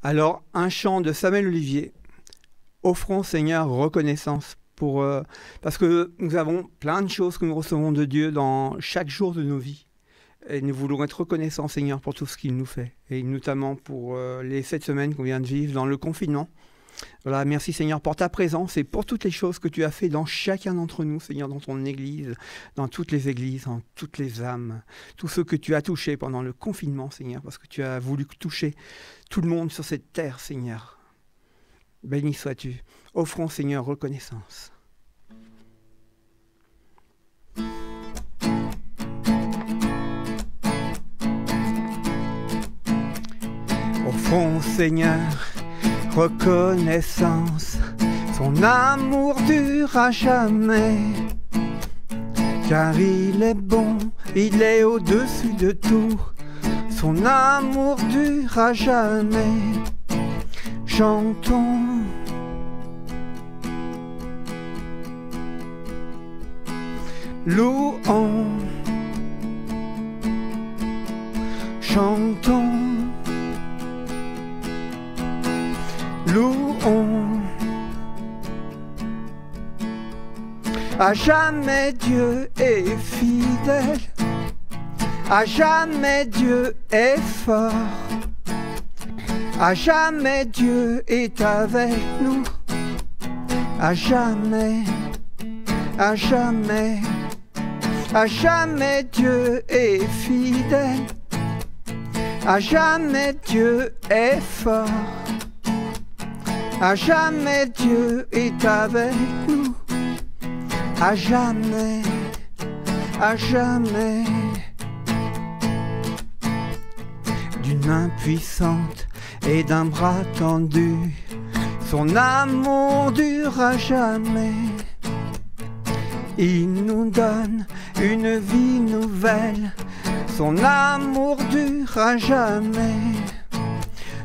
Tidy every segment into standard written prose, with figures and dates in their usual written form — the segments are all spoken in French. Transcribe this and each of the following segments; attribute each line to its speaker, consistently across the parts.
Speaker 1: Alors, un chant de Samuel Olivier. Offrons, Seigneur, reconnaissance parce que nous avons plein de choses que nous recevons de Dieu dans chaque jour de nos vies. Et nous voulons être reconnaissants, Seigneur, pour tout ce qu'il nous fait. Et notamment pour les 7 semaines qu'on vient de vivre dans le confinement. Voilà, merci Seigneur pour ta présence et pour toutes les choses que tu as fait dans chacun d'entre nous, Seigneur, dans ton Église, dans toutes les églises, dans toutes les âmes, tous ceux que tu as touchés pendant le confinement, Seigneur, parce que tu as voulu toucher tout le monde sur cette terre, Seigneur. Béni sois-tu. Offrons, Seigneur, reconnaissance. Offrons, Seigneur, reconnaissance. Son amour dure à jamais. Car il est bon, il est au-dessus de tout. Son amour dure à jamais. Chantons. Louons. Chantons. Louons. À jamais Dieu est fidèle. À jamais Dieu est fort. À jamais Dieu est avec nous. À jamais, à jamais, à jamais Dieu est fidèle. À jamais Dieu est fort. À jamais Dieu est avec nous. À jamais, à jamais. D'une main puissante et d'un bras tendu, son amour dure à jamais. Il nous donne une vie nouvelle, son amour dure à jamais.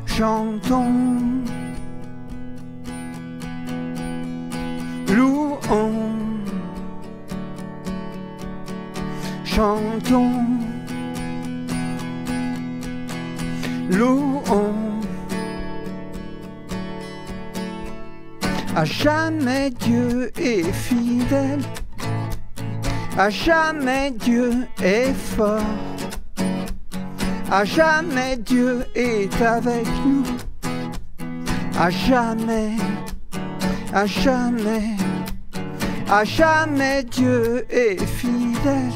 Speaker 1: Chantons, louons, chantons, louons. À jamais Dieu est fidèle. À jamais Dieu est fort. À jamais Dieu est avec nous. À jamais, à jamais, à jamais Dieu est fidèle.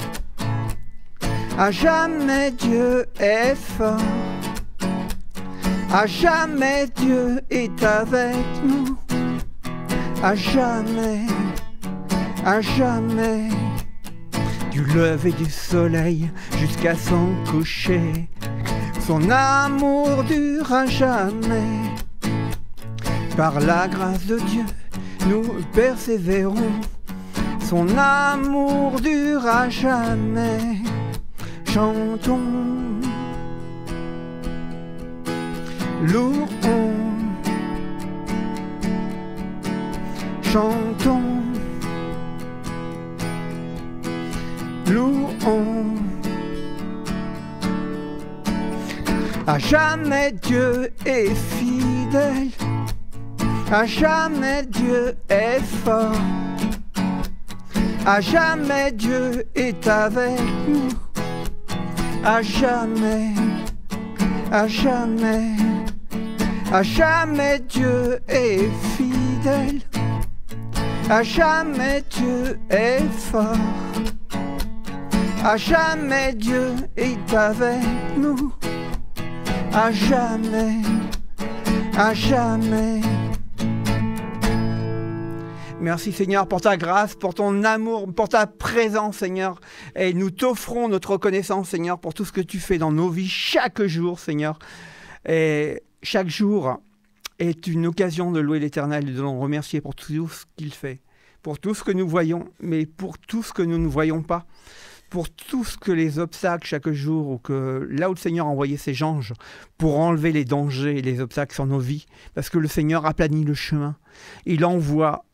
Speaker 1: À jamais Dieu est fort. À jamais Dieu est avec nous. À jamais, à jamais. Du lever du soleil jusqu'à son coucher, son amour dure à jamais. Par la grâce de Dieu, nous persévérons, son amour dure à jamais. Chantons, louons, chantons, louons. À jamais Dieu est fidèle. À jamais Dieu est fort. À jamais Dieu est avec nous. À jamais, à jamais, à jamais Dieu est fidèle. À jamais Dieu est fort. À jamais Dieu est avec nous. À jamais, à jamais. Merci Seigneur pour ta grâce, pour ton amour, pour ta présence Seigneur. Et nous t'offrons notre reconnaissance Seigneur pour tout ce que tu fais dans nos vies chaque jour Seigneur. Et chaque jour est une occasion de louer l'Éternel et de le remercier pour tout ce qu'il fait. Pour tout ce que nous voyons, mais pour tout ce que nous ne voyons pas. Pour tout ce que les obstacles chaque jour, ou que là où le Seigneur a envoyé ses anges pour enlever les dangers et les obstacles sur nos vies, parce que le Seigneur aplanit le chemin. Il envoie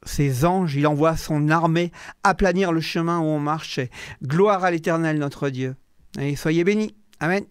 Speaker 1: ses anges, il envoie son armée aplanir le chemin où on marche. Gloire à l'Éternel notre Dieu. Et soyez bénis. Amen.